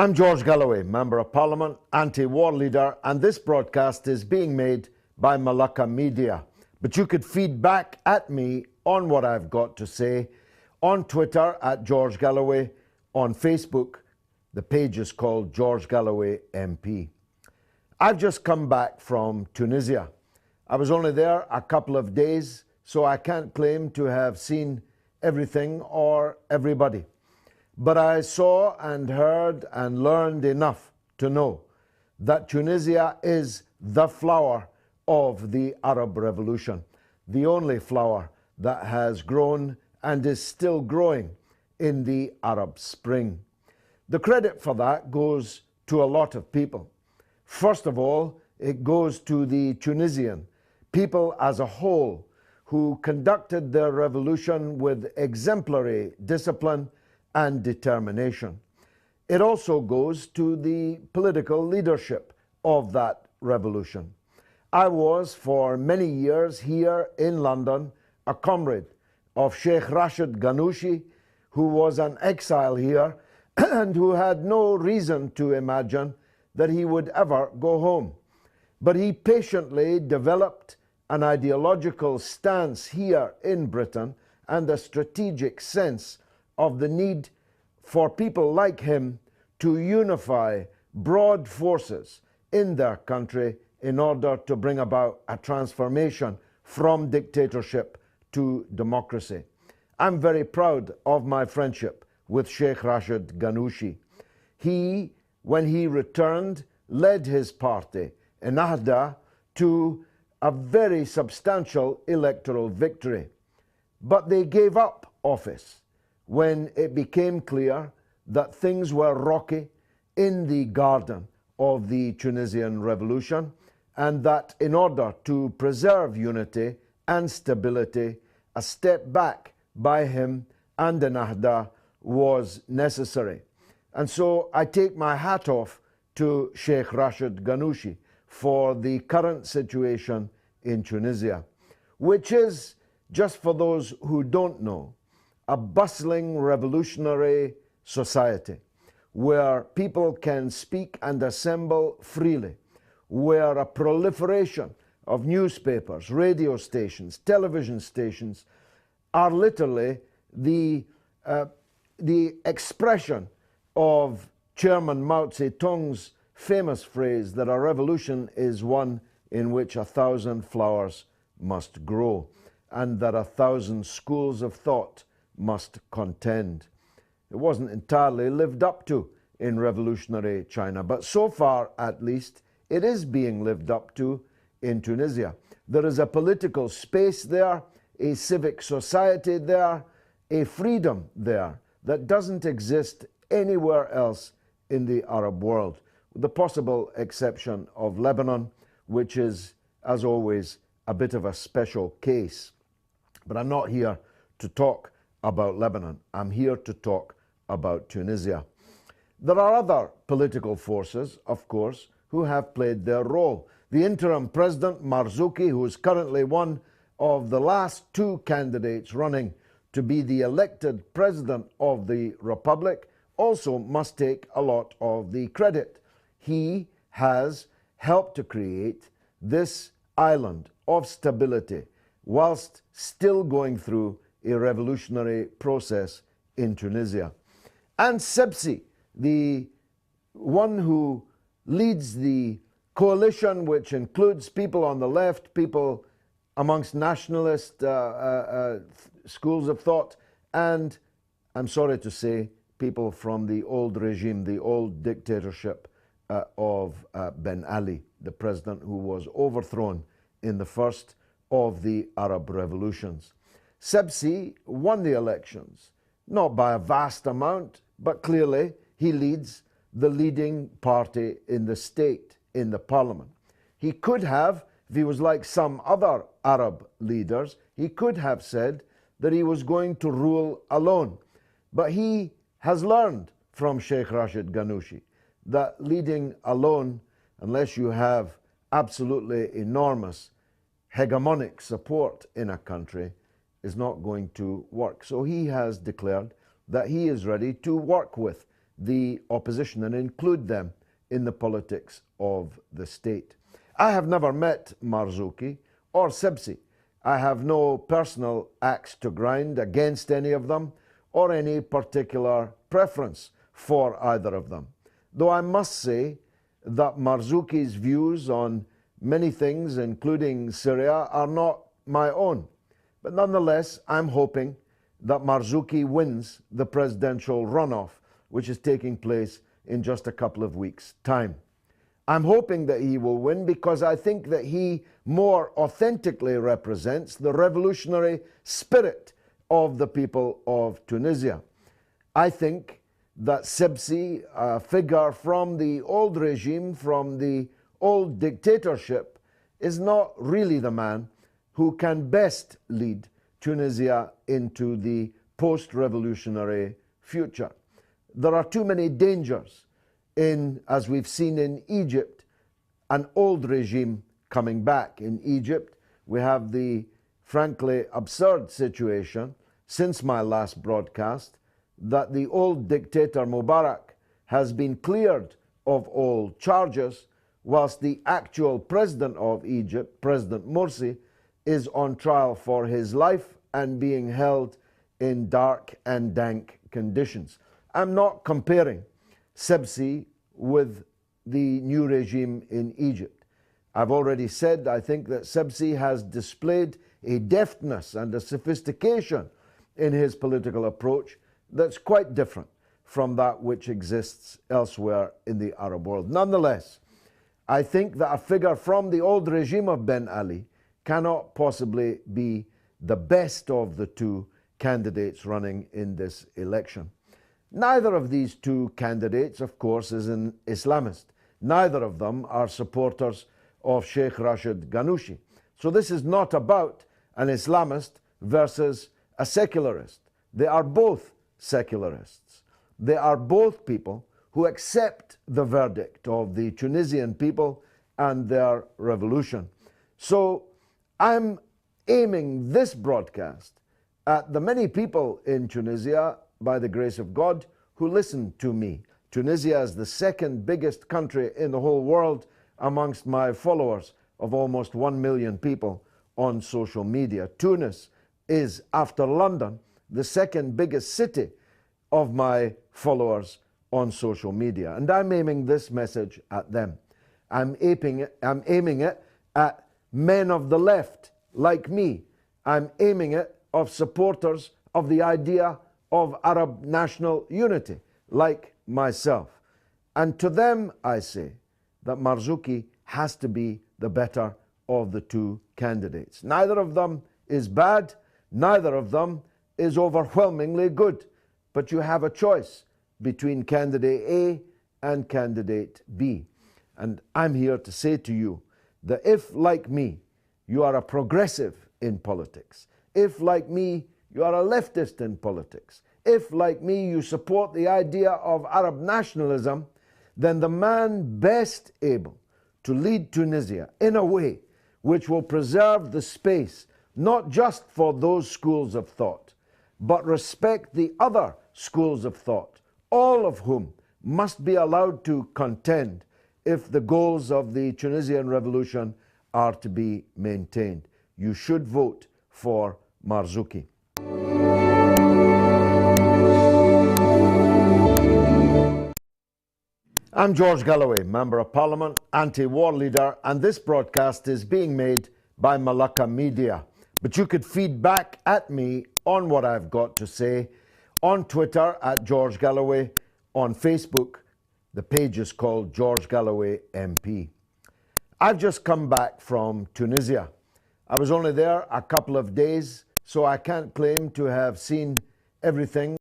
I'm George Galloway, Member of Parliament, anti-war leader, and this broadcast is being made by Malacca Media. But you could feed back at me on what I've got to say on Twitter at George Galloway, on Facebook. The page is called George Galloway MP. I've just come back from Tunisia. I was only there a couple of days, so I can't claim to have seen everything or everybody. But I saw and heard and learned enough to know that Tunisia is the flower of the Arab Revolution, the only flower that has grown and is still growing in the Arab Spring. The credit for that goes to a lot of people. First of all, it goes to the Tunisian people as a whole who conducted their revolution with exemplary discipline and determination. It also goes to the political leadership of that revolution. I was for many years here in London a comrade of Sheikh Rashid Ghannouchi, who was an exile here and who had no reason to imagine that he would ever go home. But he patiently developed an ideological stance here in Britain and a strategic sense of the need for people like him to unify broad forces in their country in order to bring about a transformation from dictatorship to democracy. I'm very proud of my friendship with Sheikh Rashid Ghannouchi. He, when he returned, led his party, Ennahda, to a very substantial electoral victory. But they gave up office when it became clear that things were rocky in the garden of the Tunisian revolution, and that in order to preserve unity and stability, a step back by him and Ennahda was necessary. And so I take my hat off to Sheikh Rashid Ghannouchi for the current situation in Tunisia, which is, just for those who don't know, a bustling revolutionary society where people can speak and assemble freely, where a proliferation of newspapers, radio stations, television stations are literally the expression of Chairman Mao Zedong's famous phrase that a revolution is one in which 1,000 flowers must grow and that 1,000 schools of thought must contend. It wasn't entirely lived up to in revolutionary China, but so far at least it is being lived up to in Tunisia. There is a political space there, a civic society there, a freedom there that doesn't exist anywhere else in the Arab world, with the possible exception of Lebanon, which is, as always, a bit of a special case. But I'm not here to talk about Lebanon. I'm here to talk about Tunisia. There are other political forces, of course, who have played their role. The interim president, Marzuki, who is currently one of the last two candidates running to be the elected president of the Republic, also must take a lot of the credit. He has helped to create this island of stability whilst still going through a revolutionary process in Tunisia. And Sebsi, the one who leads the coalition, which includes people on the left, people amongst nationalist schools of thought, and, I'm sorry to say, people from the old regime, the old dictatorship of Ben Ali, the president who was overthrown in the first of the Arab revolutions. Sebsi won the elections, not by a vast amount, but clearly he leads the leading party in the state, in the parliament. He could have, if he was like some other Arab leaders, he could have said that he was going to rule alone. But he has learned from Sheikh Rashid Ghannouchi that leading alone, unless you have absolutely enormous hegemonic support in a country, is not going to work. So he has declared that he is ready to work with the opposition and include them in the politics of the state. I have never met Marzuki or Sebsi. I have no personal axe to grind against any of them or any particular preference for either of them. Though I must say that Marzuki's views on many things, including Syria, are not my own. But nonetheless, I'm hoping that Marzuki wins the presidential runoff, which is taking place in just a couple of weeks' time. I'm hoping that he will win because I think that he more authentically represents the revolutionary spirit of the people of Tunisia. I think that Sebsi, a figure from the old regime, from the old dictatorship, is not really the man who can best lead Tunisia into the post-revolutionary future. There are too many dangers in, as we've seen in Egypt, an old regime coming back. In Egypt, we have the frankly absurd situation since my last broadcast that the old dictator Mubarak has been cleared of all charges, whilst the actual president of Egypt, President Morsi, is on trial for his life and being held in dark and dank conditions. I'm not comparing Sebsi with the new regime in Egypt. I've already said I think that Sebsi has displayed a deftness and a sophistication in his political approach that's quite different from that which exists elsewhere in the Arab world. Nonetheless, I think that a figure from the old regime of Ben Ali cannot possibly be the best of the two candidates running in this election. Neither of these two candidates, of course, is an Islamist. Neither of them are supporters of Sheikh Rashid Ghanouchi. So this is not about an Islamist versus a secularist. They are both secularists. They are both people who accept the verdict of the Tunisian people and their revolution. So I'm aiming this broadcast at the many people in Tunisia, by the grace of God, who listen to me. Tunisia is the second biggest country in the whole world amongst my followers of almost 1 million people on social media. Tunis is, after London, the second biggest city of my followers on social media. And I'm aiming this message at them. I'm aiming it at men of the left like me. I'm aiming it of supporters of the idea of Arab national unity like myself. And to them I say that Marzuki has to be the better of the two candidates. Neither of them is bad, neither of them is overwhelmingly good, but you have a choice between candidate A and candidate B. And I'm here to say to you that if, like me, you are a progressive in politics, if, like me, you are a leftist in politics, if, like me, you support the idea of Arab nationalism, then the man best able to lead Tunisia in a way which will preserve the space not just for those schools of thought, but respect the other schools of thought, all of whom must be allowed to contend if the goals of the Tunisian revolution are to be maintained. You should vote for Marzuki. I'm George Galloway, Member of Parliament, anti-war leader, and this broadcast is being made by Malacca Media. But you could feed back at me on what I've got to say on Twitter at George Galloway, on Facebook. The page is called George Galloway MP. I've just come back from Tunisia. I was only there a couple of days, so I can't claim to have seen everything